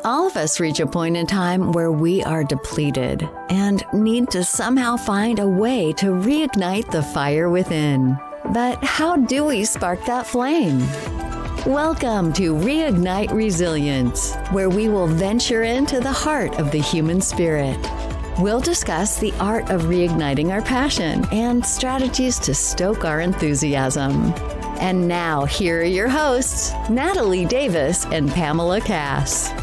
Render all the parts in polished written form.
All of us reach a point in time where we are depleted and need to somehow find a way to reignite the fire within. But how do we spark that flame? Welcome to Reignite Resilience, where we will venture into the heart of the human spirit. We'll discuss the art of reigniting our passion and strategies to stoke our enthusiasm. And now, here are your hosts, Natalie Davis and Pamela Cass.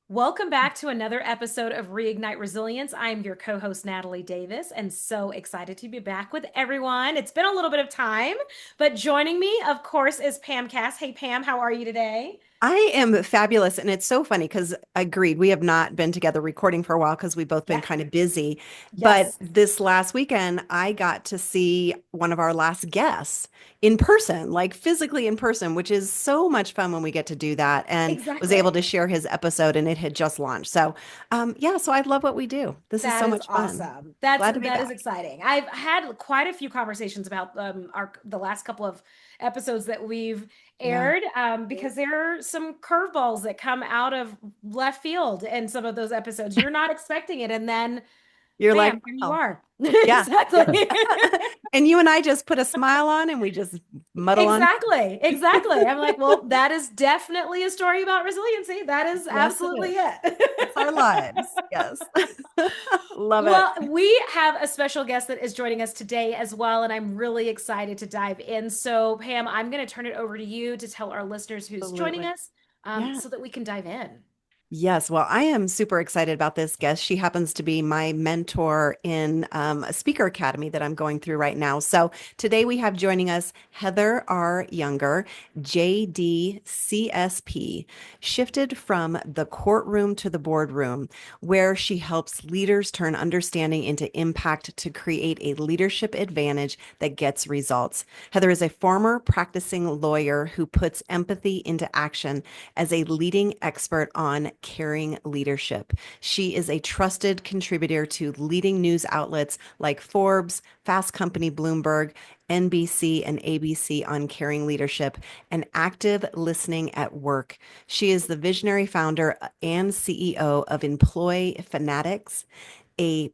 Welcome back to another episode of Reignite Resilience. I'm your co-host, Natalie Davis, and so excited to be back with everyone. It's been a little bit of time, but joining me, of course, is Pam Cass. Hey, Pam, how are you today? I am fabulous. And it's so funny because agreed, we have not been together recording for a while because we've both been kind of busy. Yes. But this last weekend, I got to see one of our last guests in person, like physically in person, which is so much fun when we get to do that, and was able to share his episode, and it had just launched. So so I love what we do. This is so much fun. Awesome. That is exciting. I've had quite a few conversations about the last couple of episodes that we've aired because there are some curveballs that come out of left field in some of those episodes. You're not expecting it, and then you're bam, like, here you are. Yeah. Exactly. And you and I just put a smile on and we just muddle on. Exactly. I'm like, well, that is definitely a story about resiliency. That is absolutely it. It's our lives. Yes. Love it. Well, we have a special guest that is joining us today as well, and I'm really excited to dive in. So, Pam, I'm going to turn it over to you to tell our listeners who's joining us so that we can dive in. Yes. Well, I am super excited about this guest. She happens to be my mentor in a speaker academy that I'm going through right now. So today we have joining us Heather R. Younger, JD-CSP, shifted from the courtroom to the boardroom, where she helps leaders turn understanding into impact to create a leadership advantage that gets results. Heather is a former practicing lawyer who puts empathy into action as a leading expert on caring leadership. She is a trusted contributor to leading news outlets like Forbes, Fast Company, Bloomberg, NBC, and ABC on caring leadership and active listening at work. She is the visionary founder and CEO of Employee Fanatics, a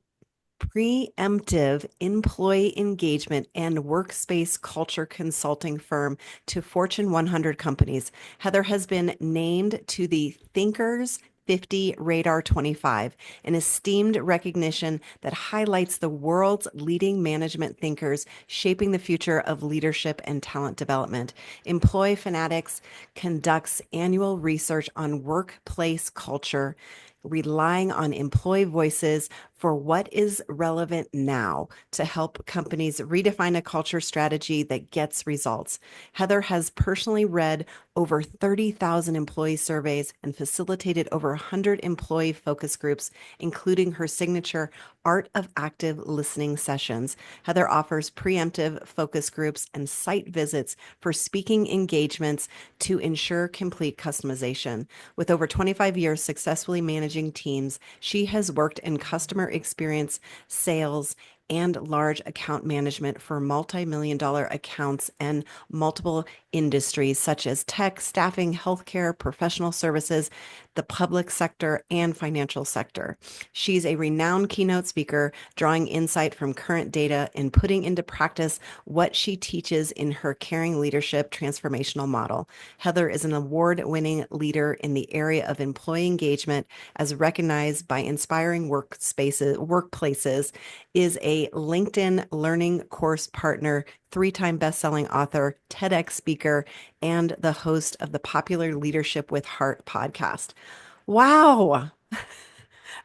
preemptive employee engagement and workspace culture consulting firm to Fortune 100 companies. Heather has been named to the Thinkers 50 Radar 25, an esteemed recognition that highlights the world's leading management thinkers shaping the future of leadership and talent development. Employee Fanatics conducts annual research on workplace culture, relying on employee voices for what is relevant now to help companies redefine a culture strategy that gets results. Heather has personally read over 30,000 employee surveys and facilitated over 100 employee focus groups, including her signature Art of Active Listening sessions. Heather offers preemptive focus groups and site visits for speaking engagements to ensure complete customization. With over 25 years successfully managing teams, she has worked in customer experience, sales, and large account management for multi-million-dollar accounts and multiple industries such as tech, staffing, healthcare, professional services, the public sector, and financial sector. She's a renowned keynote speaker, drawing insight from current data and putting into practice what she teaches in her caring leadership transformational model. Heather is an award-winning leader in the area of employee engagement, as recognized by Inspiring Workplaces, is a LinkedIn Learning Course partner, 3-time best-selling author, TEDx speaker, and the host of the popular Leadership with Heart podcast. Wow.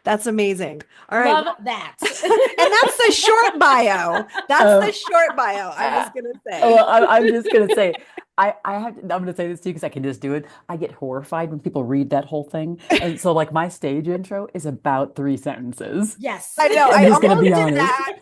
That's amazing. All right. Love that. And that's the short bio. That's the short bio. I was going to say. Well, I'm just going to say, I'm going to say this to you because I can just do it. I get horrified when people read that whole thing. And so like my stage intro is about 3 sentences. Yes. I know. I'm I just going to be did honest. that.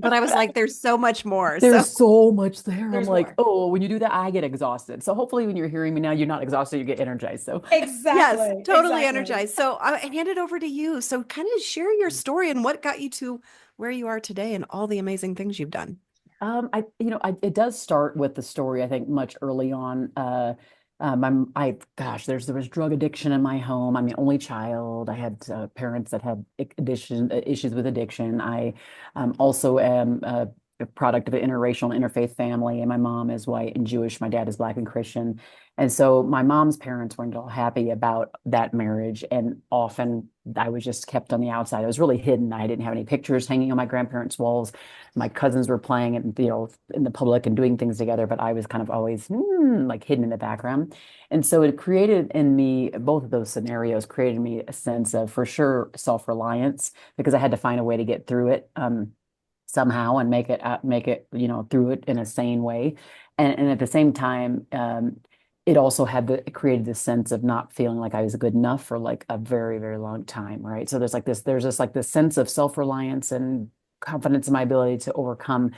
But I was like, there's so much more. So There's so much there. I'm There's like, more. oh, when you do that, I get exhausted. So hopefully when you're hearing me now, you're not exhausted, you get energized. So yes, Exactly. totally Exactly. energized. So I hand it over to you. So kind of share your story and what got you to where you are today and all the amazing things you've done. it does start with the story, I think, much early on. There was drug addiction in my home. I'm the only child. I had parents that had issues with addiction. I also am a product of an interracial and interfaith family, and my mom is white and Jewish. My dad is Black and Christian. And so my mom's parents weren't all happy about that marriage, and often I was just kept on the outside. I was really hidden. I didn't have any pictures hanging on my grandparents' walls. My cousins were playing and in the public and doing things together, but I was kind of always like hidden in the background. And so it created in me, both of those scenarios created me a sense of, for sure, self-reliance, because I had to find a way to get through it somehow and make it through it in a sane way. And at the same time, it also it created this sense of not feeling like I was good enough for like a very, very long time, right? So there's just like this sense of self-reliance and confidence in my ability to overcome,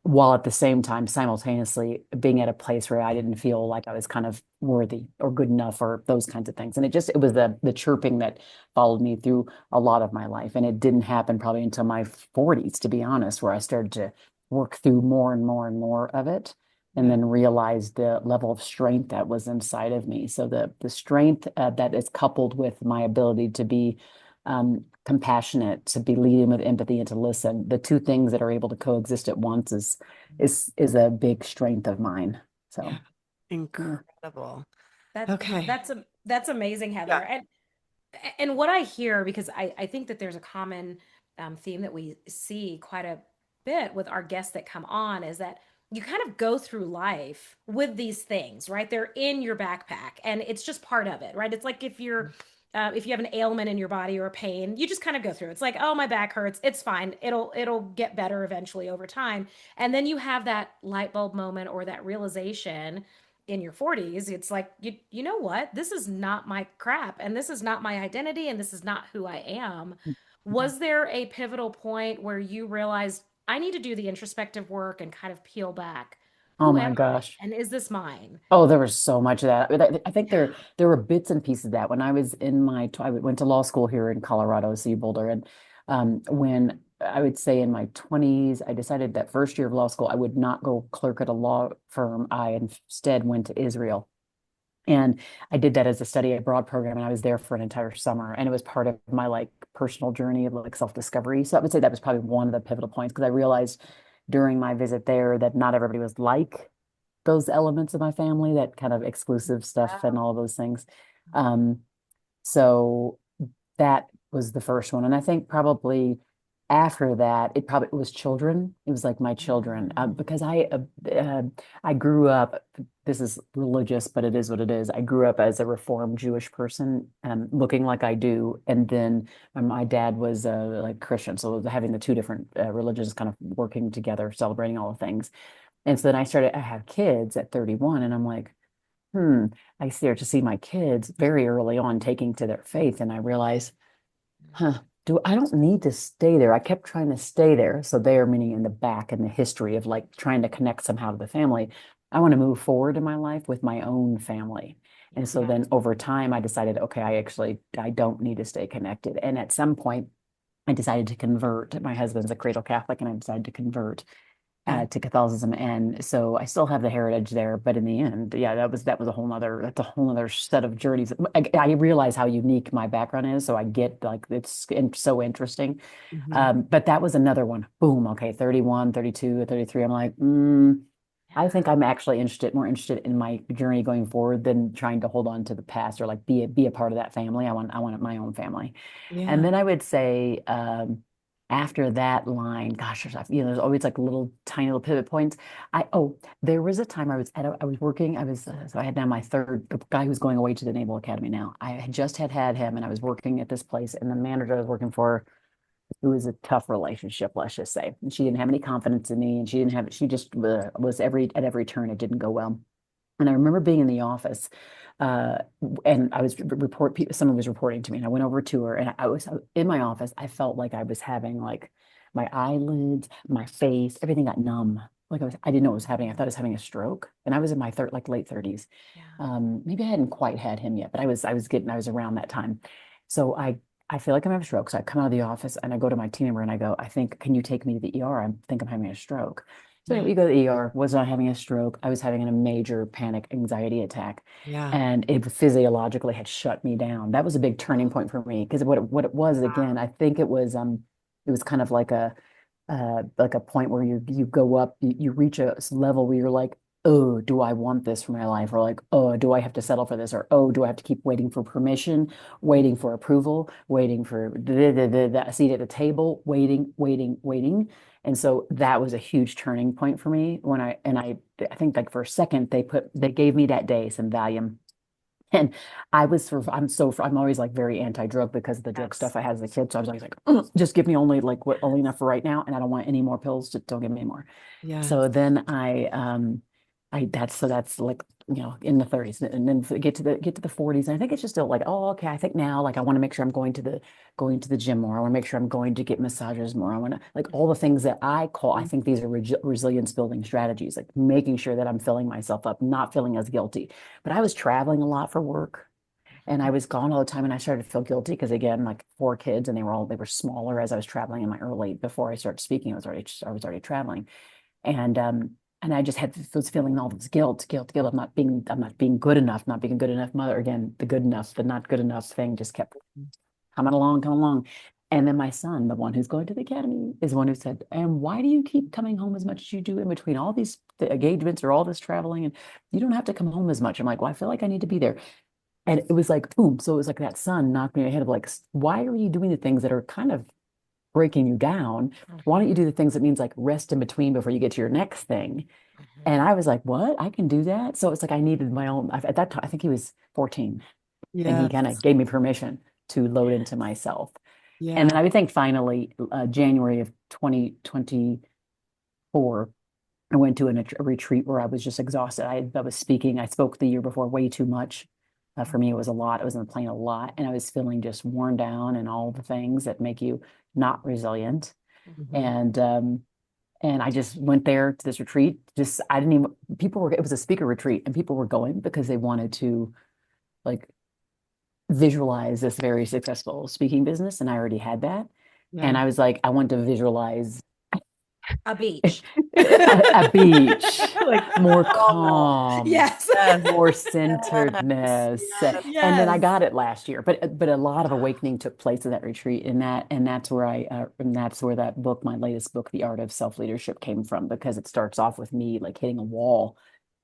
while at the same time simultaneously being at a place where I didn't feel like I was kind of worthy or good enough or those kinds of things. And it was the chirping that followed me through a lot of my life. And it didn't happen probably until my 40s, to be honest, where I started to work through more and more and more of it, and then realized the level of strength that was inside of me. So the strength that is coupled with my ability to be compassionate, to be leading with empathy, and to listen. The two things that are able to coexist at once is a big strength of mine. So Incredible. That Okay. that's amazing, Heather. Yeah. And what I hear, because I think that there's a common theme that we see quite a bit with our guests that come on, is that you kind of go through life with these things, right? They're in your backpack and it's just part of it, right? It's like if you have an ailment in your body or a pain, you just kind of go through. It's like, oh, my back hurts. It's fine. It'll get better eventually over time. And then you have that light bulb moment or that realization in your 40s. It's like, you know what? This is not my crap, and this is not my identity, and this is not who I am. Was there a pivotal point where you realized I need to do the introspective work and kind of peel back? oh Who my am I? gosh. And is this mine? Oh, there was so much of that. I think Yeah. there were bits and pieces of that when I was I went to law school here in Colorado, see Boulder, and when I would say in my 20s, I decided that first year of law school I would not go clerk at a law firm. I instead went to Israel, and I did that as a study abroad program, and I was there for an entire summer, and it was part of my like personal journey of like self-discovery. So I would say that was probably one of the pivotal points, because I realized during my visit there that not everybody was like those elements of my family, that kind of exclusive stuff and all those things. Um, so that was the first one. And I think probably after that, it was children. It was like my children, because I grew up, this is religious, but it is what it is. I grew up as a Reformed Jewish person, looking like I do. And then my dad was like Christian. So having the two different religions kind of working together, celebrating all the things. And so then I have kids at 31, and I'm like, I start to see my kids very early on taking to their faith. And I realize, I don't need to stay there. I kept trying to stay there. So there, meaning in the back in the history of like trying to connect somehow to the family. I want to move forward in my life with my own family. And so Yeah. then over time, I decided, okay, I don't need to stay connected. And at some point, I decided to convert. My husband's a cradle Catholic, and I decided to convert to Catholicism. And so I still have the heritage there, but in the end, yeah, that's a whole nother set of journeys. I realize how unique my background is, so I get like so interesting. Mhm. But that was another one. Boom. Okay, 31, 32, 33. I'm like, I think I'm actually more interested in my journey going forward than trying to hold on to the past or like be a part of that family. I want my own family. And Yeah. then I would say, after that line, gosh, there's always like little tiny little pivot points. There was a time I was working. So I had now my third, the guy who's going away to the Naval Academy now. I had just had him, and I was working at this place, and the manager I was working for, it was a tough relationship, let's just say. And she didn't have any confidence in me, and she just was at every turn, it didn't go well. And I remember being in the office, uh, and someone was reporting to me, and I went over to her, and I was in my office. I felt like I was having like my eyelids, my face, everything got numb. Like I didn't know what was happening. I thought I was having a stroke, and I was in my late 30s. Yeah. Maybe I hadn't quite had him yet, but I was around that time. So I feel like I'm having a stroke. So I come out of the office and I go to my team member and I go, I think, can you take me to the ER? I think I'm having a stroke. So Yeah. anyway, we go to the ER, was not having a stroke. I was having a major panic anxiety attack. Yeah. And it physiologically had shut me down. That was a big turning point for me because what it was again, I think it was kind of like a point where you go up, you reach a level where you're like, oh, do I want this for my life? Or like, oh, do I have to settle for this? Or oh, do I have to keep waiting for permission, waiting for approval, waiting for the seat at the table, waiting. And so that was a huge turning point for me when I think like for a second they gave me that day some Valium. And I'm always like very anti-drug because of the drug stuff I had as a kid. So I was always like, just give me only enough for right now. And I don't want any more pills. Just don't give me any more. Yeah. So then that's like, in the 30s and then get to the 40s. And I think it's just still like, oh, okay. I think now, like, I want to make sure I'm going to the gym more. I want to make sure I'm going to get massages more. I want to like all the things that I think these are resilience building strategies, like making sure that I'm filling myself up, not feeling as guilty. But I was traveling a lot for work. And I was gone all the time, and I started to feel guilty because again, like 4 kids, and they were smaller as I was traveling in my early before I started speaking. I was already traveling, and I just was feeling all this guilt. I'm not being good enough, not being a good enough mother. Again, the not good enough thing just kept coming along. And then my son, the one who's going to the academy, is the one who said, "And why do you keep coming home as much as you do in between all the engagements or all this traveling? And you don't have to come home as much." I'm like, "Well, I feel like I need to be there." And it was like, boom. So it was like that sun knocked me ahead of like, why are you doing the things that are kind of breaking you down? Why don't you do the things that means like rest in between before you get to your next thing? And I was like, what? I can do that. So it's like I needed my own. At that time, I think he was 14, and Yeah. he kind of gave me permission to load into myself. And then Yeah. I would think finally, January of 2024, I went to a retreat where I was just exhausted. I was speaking. I spoke the year before way too much. For me, it was a lot. I was in the plane a lot, and I was feeling just worn down and all the things that make you not resilient. Mhm. And I just went there to this retreat. Just I didn't even it was a speaker retreat, and people were going because they wanted to like visualize this very successful speaking business, and I already had that. Yeah. And I was like, I want to visualize A beach. a beach, like more Oh, calm, Yes. yes. more Yes. centeredness. Yes. And then I Yes. got it last year, but a lot of awakening took place in that retreat, and that's where that's where that book, my latest book, The Art of Self-Leadership, came from, because it starts off with me like hitting a wall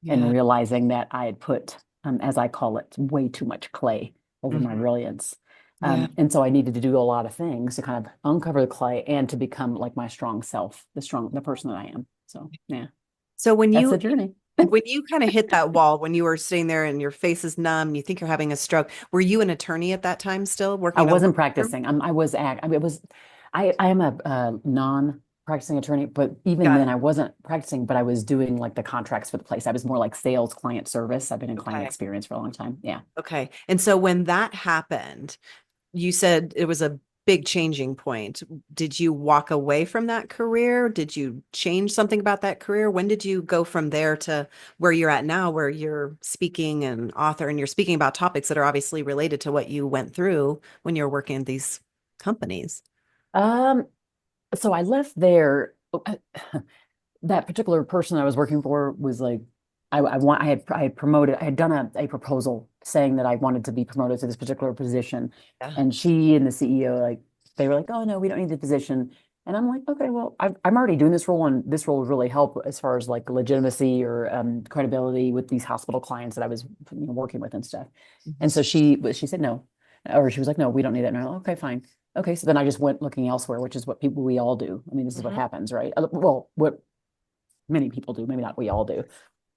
and Yeah. realizing that I had put, as I call it, way too much clay over my Mhm. brilliance. Yeah. And so I needed to do a lot of things to kind of uncover the clay and to become like my strong self, the person that I am. So yeah, So that's the journey. when you kind of hit that wall, when you were sitting there and your face is numb, and you think you're having a stroke, were you an attorney at that time still I working in a law wasn't firm? practicing. I mean, I am a non-practicing attorney, but even Got then it. I wasn't practicing, but I was doing like the contracts for the place. I was more like sales, client service. I've been in client Okay. experience for a long time. Yeah. Okay. And so when that happened, you said it was a big changing point. Did you walk away from that career? Did you change something about that career? When did you go from there to where you're at now, where you're speaking and author and you're speaking about topics that are obviously related to what you went through when you're working at these companies? Um, so I left there. That particular person I was working for was like, I had promoted, I had done a proposal saying that I wanted to be promoted to this particular position. Yeah. And she and the CEO, like, they were like, oh no, we don't need the position. And I'm like, okay, well, I'm already doing this role, and this role would really help as far as like legitimacy or credibility with these hospital clients that I was, working with and stuff. Mhm. And so she said no, or she was like, no, we don't need that. And I'm like, okay, fine. Okay, so then I just went looking elsewhere, which is what we all do. I mean, this is what Mhm. happens, right? Well, what many people do, maybe not we all do.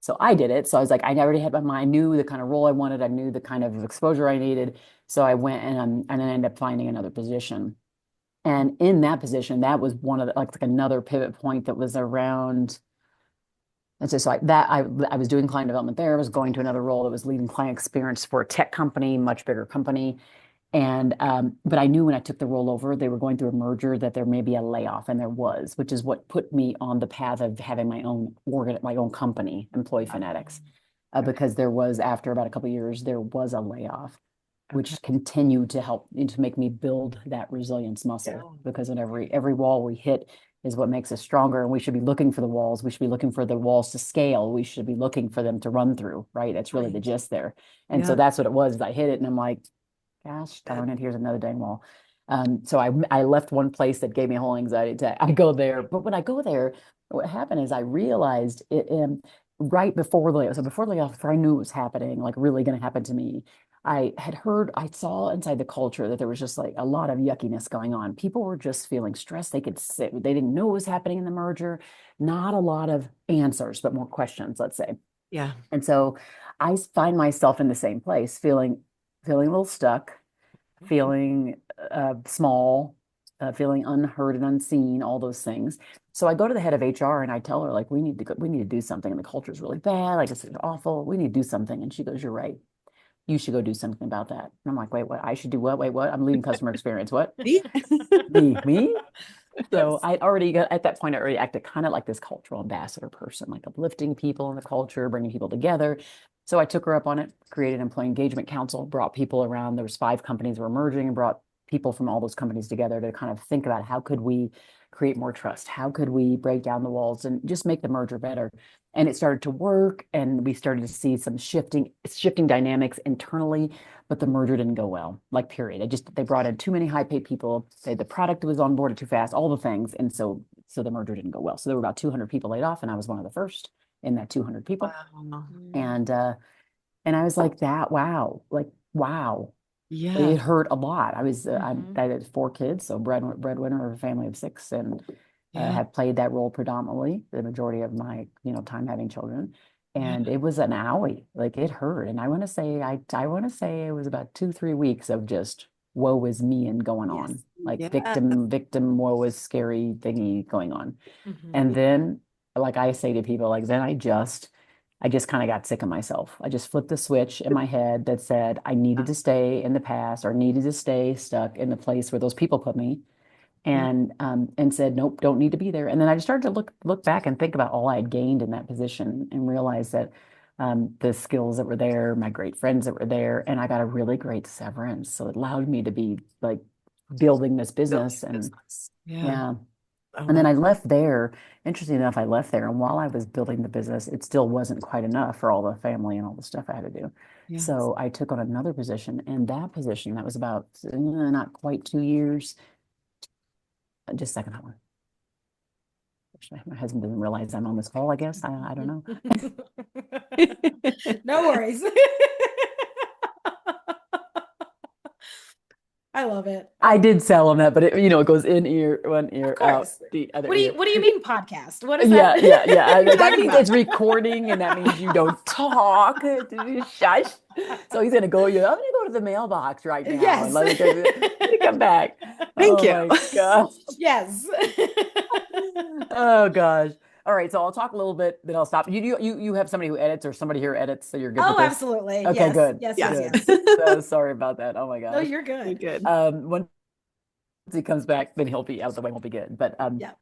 So I did it. So I was like, I already had my mind, I knew the kind of role I wanted, I knew the kind of exposure I needed. So I went and then ended up finding another position. And in that position, that was one of the like another pivot point that was around. And so I was doing client development there. I was going to another role that was leading client experience for a tech company, much bigger company. And but I knew when I took the role over, they were going through a merger that there may be a layoff, and there was, which is what put me on the path of having my own company, Employee Fanatics, because there was, after about a couple of years, there was a layoff, Okay. which continued to help and to make me build that resilience muscle. Yeah. Because in every wall we hit is what makes us stronger, and we should be looking for the walls. We should be looking for the walls to scale. We should be looking for them to run through, right? That's really the Right. gist there. And so Yeah. that's what it was. I hit it, and I'm like, gosh darn it, here's another dang wall. So I left one place that gave me a whole anxiety attack. I go there, but when I go there, what happened is I realized it right before the layoff. So before the layoff, before I knew it was happening, like really going to happen to me, I saw inside the culture that there was just like a lot of yuckiness going on. People were just feeling stressed. They could sit, they didn't know what was happening in the merger. Not a lot of answers, but more questions, let's say. Yeah. And so I find myself in the same place, feeling a little stuck, feeling small, feeling unheard and unseen, all those things. So I go to the head of HR and I tell her, like, we need to do something. And the culture is really bad. Like, it's awful. We need to do something. And she goes, you're right. You should go do something about that. And I'm like, wait, what? I should do what? Wait, what? I'm leading customer experience. What? Me? Me? So I already got, at that point, I already acted kind of like this cultural ambassador person, like uplifting people in the culture, bringing people together. So I took her up on it, created an employee engagement council, brought people around. There was 5 companies were merging, and brought people from all those companies together to kind of think about how could we create more trust? How could we break down the walls and just make the merger better? And it started to work, and we started to see some shifting dynamics internally, but the merger didn't go well, like period. They brought in too many high paid people. The product was onboarded too fast, all the things. And so the merger didn't go well. So there were about 200 people laid off, and I was one of the first in that 200 people. Wow. And I was like, that, wow, like, wow. Yeah. It hurt a lot. Mhm. I had 4 kids, so breadwinner of a family of 6, and Yeah. have played that role predominantly the majority of my, time having children. Yeah. And it was an owie, like it hurt. And I want to say, I want to say it was about 2-3 weeks of just woe is me and going Yes. on, like Yeah. victim, woe is scary thingy going on. Mhm. And then, like I say to people, like then I just kind of got sick of myself. I just flipped the switch in my head that said I needed to stay in the past, or needed to stay stuck in the place where those people put me, Yeah. and said, nope, don't need to be there. And then I just started to look back and think about all I had gained in that position, and realize that the skills that were there, my great friends that were there, and I got a really great severance. So it allowed me to be like building this business. And Business. Yeah. yeah. Oh, And then I left there. Interesting enough, I left there, and while I was building the business, it still wasn't quite enough for all the family and all the stuff I had to do. yeah. So I took on another position, and that position, that was about not quite 2 years. Just a second, hold on. My husband doesn't realize I'm on this call, I guess. I don't know. No worries. I love it. I did sell him that, but it goes in ear, one ear, Of out course. the other What do ear. you mean podcast? What is Yeah, that? yeah. That Talking means about? it's recording, and that means you don't talk. Shush. So he's gonna go. I'm gonna go to the mailbox right now, Yes. and let me come back. Thank Oh you. my gosh. Yes. Oh gosh. All right. So I'll talk a little bit, then I'll stop. You have somebody who edits, or somebody here edits, so you're good with Oh, this? absolutely. Okay, Yes. good. Yes, Yes. yes, Good. yes. So sorry about that. Oh my No, gosh. you're You're good. good. Once he comes back, then he'll be out of the way, won't be good. But Yeah.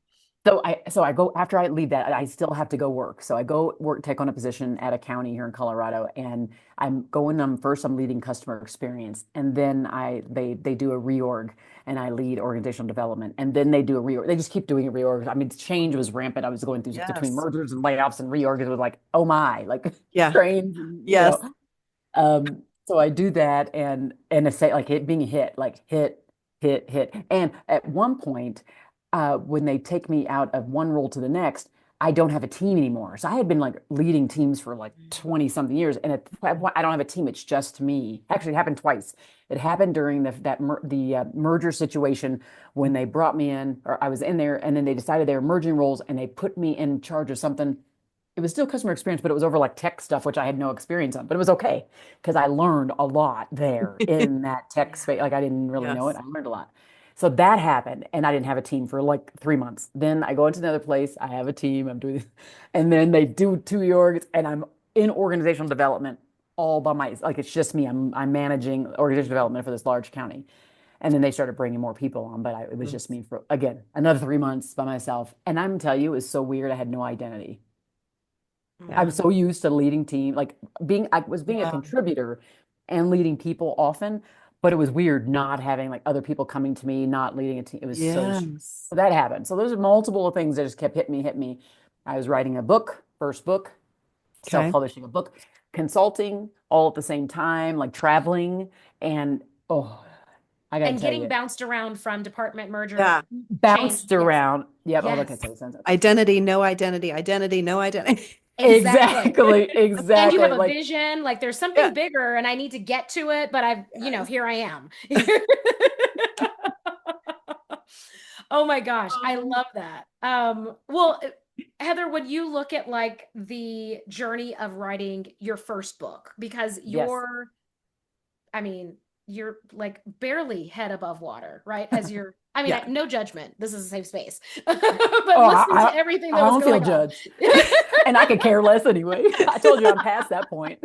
so I go, after I leave that, I still have to go work. So I go work, take on a position at a county here in Colorado, and I'm going, first I'm leading customer experience, and then they do a reorg, and I lead organizational development, and then they do a reorg. They just keep doing a reorg. I mean, change was rampant. I was going through between Yes. mergers and layoffs and reorgs. It was like, oh my, like Yeah. trains, Yes. So I do that, and it's like being hit, like hit. And at one point, when they take me out of one role to the next, I don't have a team anymore. So I had been like leading teams for like 20 something years, and I don't have a team. It's just me. Actually, it happened twice. It happened during the merger situation, when they brought me in, or I was in there, and then they decided they were merging roles, and they put me in charge of something. It was still customer experience, but it was over like tech stuff, which I had no experience on. But it was okay, because I learned a lot there in that tech space. Like I didn't really know it. Yes. I learned a lot. So that happened, and I didn't have a team for like 3 months. Then I go into another place. I have a team. I'm doing this, and then they do 2 orgs, and I'm in organizational development. all by like it's just me. I'm managing organizational development for this large county. And then they started bringing more people on, but it was just me for, again, another 3 months by myself. And I'm telling you, it was so weird. I had no identity. I Yeah. was so used to leading team, like I was being a Yeah. contributor and leading people often, but it was weird not having like other people coming to me, not leading a team. It was Yes. so that happened. So those are multiple things that just kept hitting me. I was writing a book, first book, Okay. self-publishing a book, consulting all at the same time, like traveling. And oh, I gotta And tell getting you, bounced around from department merger Yeah. change. bounced Yes. around. Yep. Oh, that Yes. could say sense. Identity, no identity, identity, no identity. Exactly. Exactly. And you have Exactly. a Like, vision, like there's Yeah. something bigger and I need to get to it, but Yes. here I am. Oh my gosh, I love that. Well, Heather, when you look at like the journey of writing your first book, because yes. I mean, you're like barely head above water, right? As you're, I mean, Yeah. no judgment. This is a safe space. Oh, But listening to everything I that was don't feel going on. judged. And I could care less anyway. I told you I'm past that point.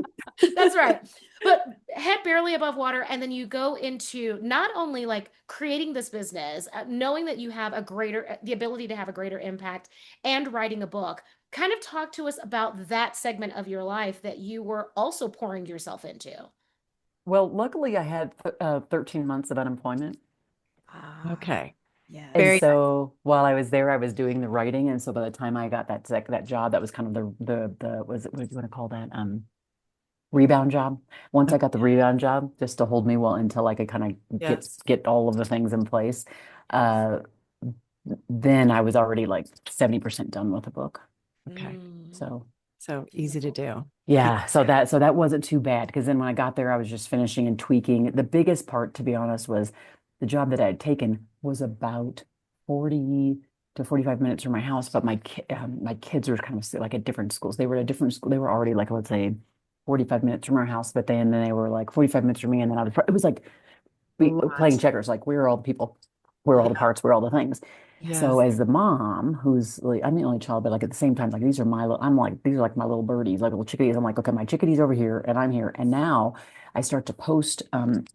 That's right. But head barely above water. And then you go into not only like creating this business, knowing that you have the ability to have a greater impact and writing a book. Kind of talk to us about that segment of your life that you were also pouring yourself into. Well, luckily I had 13 months of unemployment. Okay. Yes. And Very nice. so while I was there, I was doing the writing. And so by the time I got that job, that was kind of what do you want to call that? Rebound job. Once I got the rebound job, just to hold me well until I could kind of Yes. get all of the things in place. Uh, then I was already like 70% done with the book. Okay. So So easy to do. yeah, so that wasn't too bad because then when I got there, I was just finishing and tweaking. The biggest part, to be honest, was the job that I had taken was about 40 to 45 minutes from my house, but my kids were kind of like at different schools. They were at a different school. They were already like, let's say 45 minutes from our house, but then they were like 45 minutes from me, and then it was like we were playing Lot. checkers, like we're all the people, we're all the parts, we're all the things. So Yes. as the mom, who's like, I'm the only child, but like at the same time, like these are like my little birdies, like little chickadees. I'm like, okay, my chickadee over here and I'm here. And now I start to post on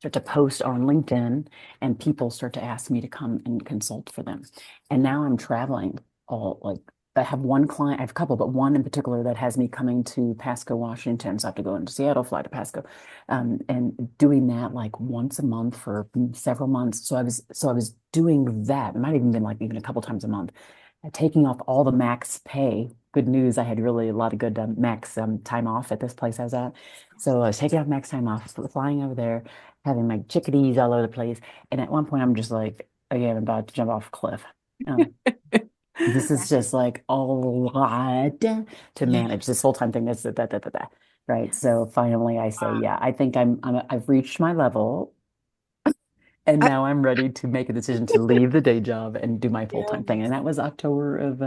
LinkedIn and people start to ask me to come and consult for them. And now I'm traveling all like I have one client, I have a couple, but one in particular that has me coming to Pasco, Washington. So I have to go into Seattle, fly to Pasco, and doing that like once a month for several months. So I was doing that. It might have even been like even a couple times a month, taking off all the max pay. Good news, I had really a lot of good max time off at this place I was at. So I was taking off max time off, flying over there, having my chickadees all over the place. And at one point, I'm just like, again, I'm about to jump off a cliff. This is just like a lot to Yeah. manage this full-time thing. This, that. Right. So finally I say, yeah, I think I've reached my level and I, now I'm ready to make a decision to leave the day job and do my full-time thing. yes. And that was October of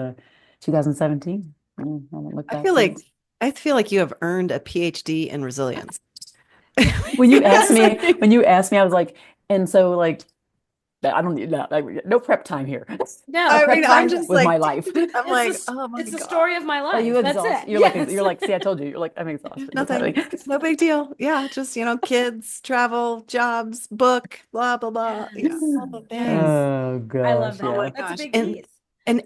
2017. I haven't looked I back feel like since. I feel like you have earned a PhD in resilience. When you asked Yes. me, I was like, and so like I don't need that. Like, no prep time here. No, My I prep mean, I'm time just was my like, life. I'm like, oh my it's the God. story of my Are you life. That's exhausted? it. You're like, Yes. you're like, see, I told you, you're like, I'm exhausted. What's Nothing. happening? No big deal. Yeah, just, kids, travel, jobs, book, blah, blah, blah. Yes. All the Yes. things. Oh I love gosh, Oh my that. yeah. That's a gosh. big And piece.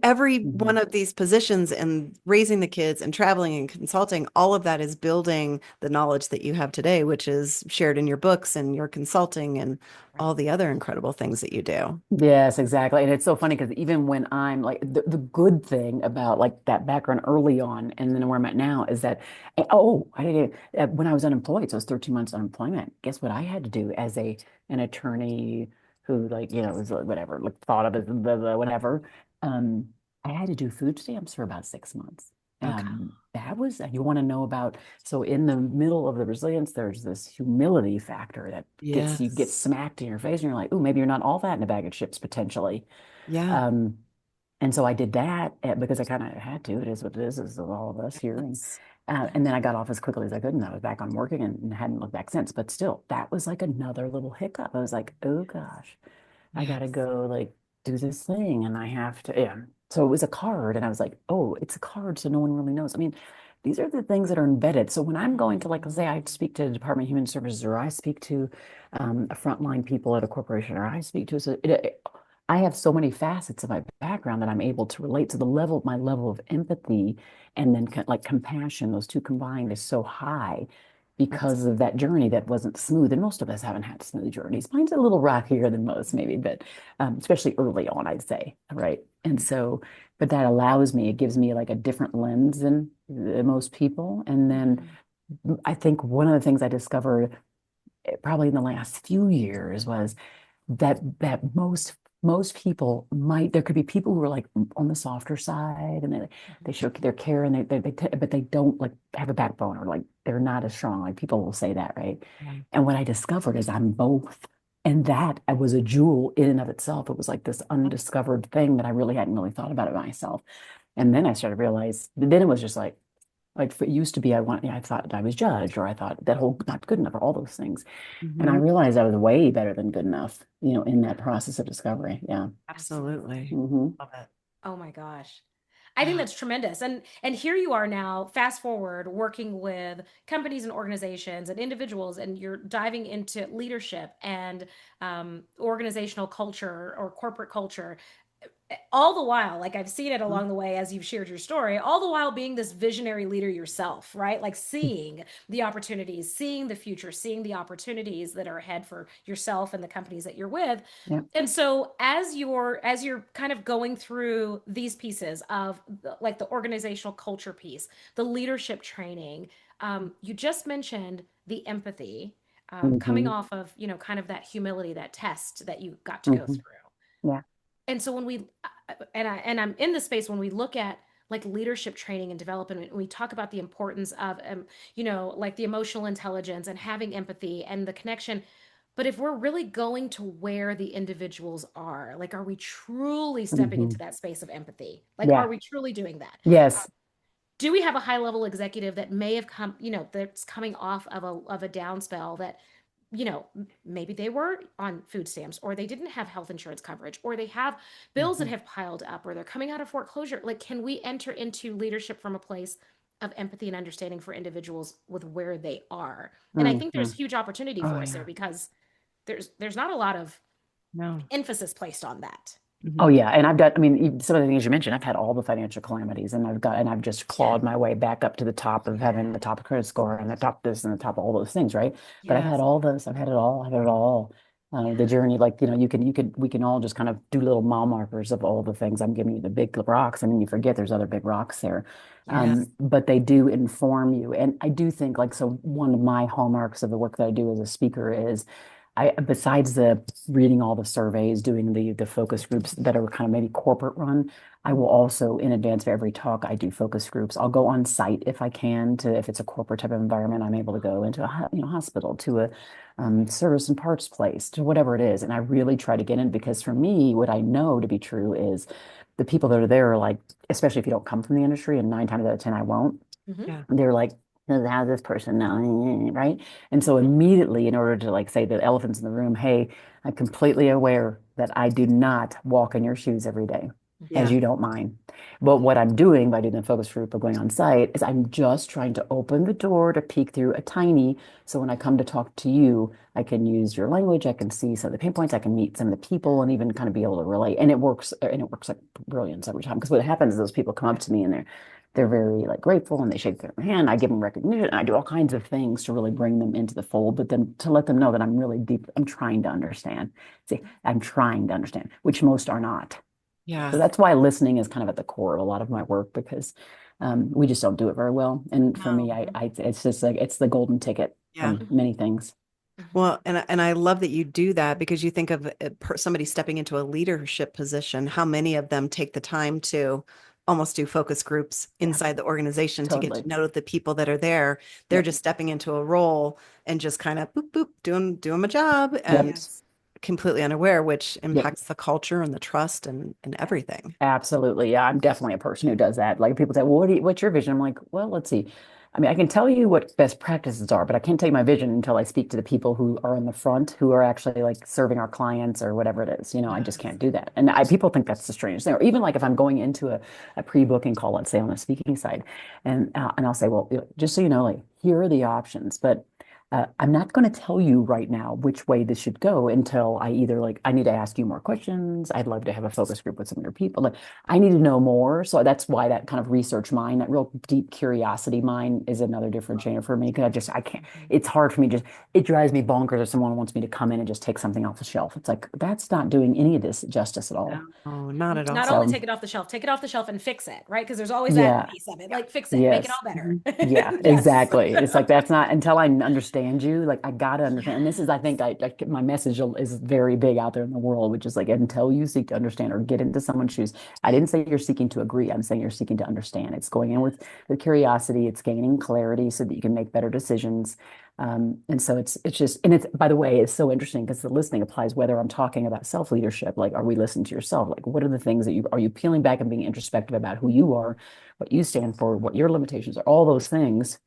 every one Mhm. of these positions and raising the kids and traveling and consulting, all of that is building the knowledge that you have today, which is shared in your books and your consulting and all the other incredible things that you do. Yes, exactly. And it's so funny because even when I'm like the good thing about like that background early on and then where I'm at now is that I did when I was unemployed, so I was 13 months unemployment. Guess what I had to do as an attorney who like, was like, whatever, like thought of as the whatever. Um, I had to do food stamps for about 6 months. Okay. That was you want to know about. So in the middle of the resilience, there's this humility factor that you get Yes. smacked in your face, and you're like, oh, maybe you're not all that in a bag of chips potentially. Yeah. Um, and so I did that because I kind of had to. It is what it is all of us here. Yes. And then I got off as quickly as I could, and I was back on working and hadn't looked back since. But still, that was like another little hiccup. I was like, oh gosh, I gotta Yes. go like do this thing, and I have to. Yeah. So it was a card, and I was like, oh, it's a card, so no one really knows. I mean, these are the things that are embedded. So when I'm going to, like, let's say I speak to the Department of Human Services, or I speak to a frontline people at a corporation, or I speak to I have so many facets of my background that I'm able to relate to my level of empathy and then like compassion. Those two combined is so high because of that journey that wasn't smooth. And most of us haven't had smooth journeys. Mine's a little rockier than most, maybe, but especially early on, I'd say, right? And so, but that allows me, it gives me like a different lens than most people. And then I think one of the things I discovered probably in the last few years was that most people might, there could be people who are like on the softer side, and they show their care, and but they don't like have a backbone, or like they're not as strong. Like people will say that, right? And what I discovered is I'm both. And that was a jewel in and of itself. It was like this undiscovered thing that I really hadn't really thought about it myself. And then I started to realize, then it was just like it used to be, I thought I was judged, or I thought that whole not good enough, or all those things. And I realized I was way better than good enough, in that process of discovery. Yeah. Absolutely. hmm Love it. Oh my gosh. I think that's tremendous. And here you are now, fast forward, working with companies and organizations and individuals, and you're diving into leadership and organizational culture or corporate culture. All the while, like I've seen it along the way as you've shared your story, all the while being this visionary leader yourself, right? Like seeing the opportunities, seeing the future, seeing the opportunities that are ahead for yourself and the companies that you're with. Yeah. And so as you're kind of going through these pieces of like the organizational culture piece, the leadership training, you just mentioned the empathy, coming hmm off of, kind of that humility, that test that you got to go hmm through. Yeah. And so when we I'm in the space when we look at like leadership training and development, and we talk about the importance of like the emotional intelligence and having empathy and the connection. But if we're really going to where the individuals are, like, are we truly stepping hmm into that space of empathy? Like, are Yeah. we truly doing that? Yes. Do we have a high level executive that may have come, that's coming off of a down spell that, maybe they were on food stamps, or they didn't have health insurance coverage, or they have bills that have piled up, or they're coming out of foreclosure? Like, can we enter into leadership from a place of empathy and understanding for individuals with where they are? And I think there's hmm huge opportunity Oh, for us there, yeah. because there's not a lot of No. emphasis placed on that. Oh yeah, and I've done. I mean, some of the things you mentioned, I've had all the financial calamities, and I've just Yeah. clawed my way back up to the top of having the top credit score and the top this and the top of all those things, right? But I've had Yes. all those. I've had it all. I've had it all. The journey, like we can all just kind of do little mile markers of all the things. I'm giving you the big rocks, and then you forget there's other big rocks there. Yes. But they do inform you, and I do think like so. One of my hallmarks of the work that I do as a speaker is besides the reading all the surveys, doing the focus groups that are kind of maybe corporate run, I will also, in advance of every talk, I do focus groups. I'll go on site if I can to, if it's a corporate type of environment, I'm able to go into hospital, to a service and parts place, to whatever it is. And I really try to get in, because for me, what I know to be true is the people that are there are like, especially if you don't come from the industry, and 9 times out of 10, I won't, Mhm. Yeah. they're like, how's this person know, right? And so immediately, in order to like say the elephants in the room, hey, I'm completely aware that I do not walk in your shoes every day, as Yeah. you don't mind. But what I'm doing by doing the focus group or going on site is I'm just trying to open the door to peek through a tiny, so when I come to talk to you, I can use your language, I can see some of the pain points, I can meet some of the people, and even kind of be able to relate. And it works like brilliance every time. Because what happens is those people come up to me, and they're very like grateful, and they shake their hand. I give them recognition. And I do all kinds of things to really bring them into the fold, but then to let them know that I'm really deep. I'm trying to understand. See, I'm trying to understand, which most are not. So Yes. that's why listening is kind of at the core of a lot of my work, because we just don't do it very well. And for me, No. it's just like it's the golden ticket Yeah. from many things. Well, and I love that you do that, because you think of somebody stepping into a leadership position. How many of them take the time to almost do focus groups Yeah, inside the organization to get totally. to know the people that are there? They're Yep. just stepping into a role and just kind of boop boop doing my job, Yep. and completely unaware, which Yep. impacts the culture and the trust and everything. Absolutely. Yeah, I'm definitely a person who does that. Like people say, well, what's your vision? I'm like, well, let's see. I mean, I can tell you what best practices are, but I can't tell you my vision until I speak to the people who are in the front, who are actually like serving our clients or whatever it is. I just can't do that. And people think that's the strangest thing. Or even like if I'm going into a pre-booking call, let's say on the speaking side, and I'll say, well, just so you know, like here are the options, but I'm not going to tell you right now which way this should go until I either like, I need to ask you more questions. I'd love to have a focus group with some of your people. Like, I need to know more. So that's why that kind of research mind, that real deep curiosity mind is another differentiator for me. Because I can't, it's hard for me. It drives me bonkers if someone wants me to come in and just take something off the shelf. It's like, that's not doing any of this justice at all. No, not at all. Not only take it off the shelf and fix it, right? Because there's always that piece of it, like fix it, make it all better. Yeah, exactly. It's like, that's not, until I understand you, like I gotta understand. And this is, I think my message is very big out there in the world, which is like, until you seek to understand or get into someone's shoes. I didn't say you're seeking to agree. I'm saying you're seeking to understand. It's going in with curiosity. It's gaining clarity so that you can make better decisions. And so it's just, and it's, by the way, it's so interesting because the listening applies whether I'm talking about self-leadership, like, are we listening to yourself? Like, what are the things that are you peeling back and being introspective about who you are, what you stand for, what your limitations are, all those things.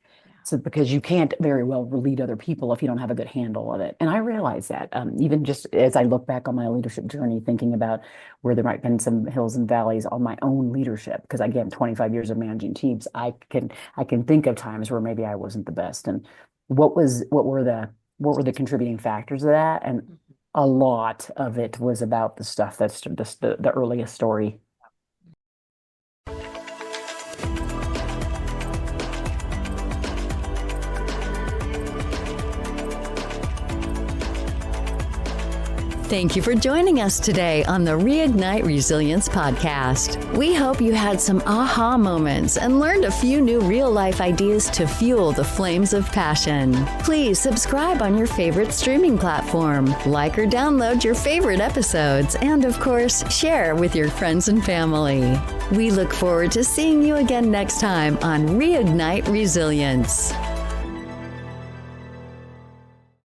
So because you can't very well lead other people if you don't have a good handle of it. And I realize that even just as I look back on my leadership journey, thinking about where there might have been some hills and valleys on my own leadership, because again, 25 years of managing teams, I can think of times where maybe I wasn't the best. And what were the contributing factors of that? And a lot of it was about the stuff that's just the earliest story. Thank you for joining us today on the Reignite Resilience podcast. We hope you had some aha moments and learned a few new real-life ideas to fuel the flames of passion. Please subscribe on your favorite streaming platform, like or download your favorite episodes, and of course, share with your friends and family. We look forward to seeing you again next time on Reignite Resilience.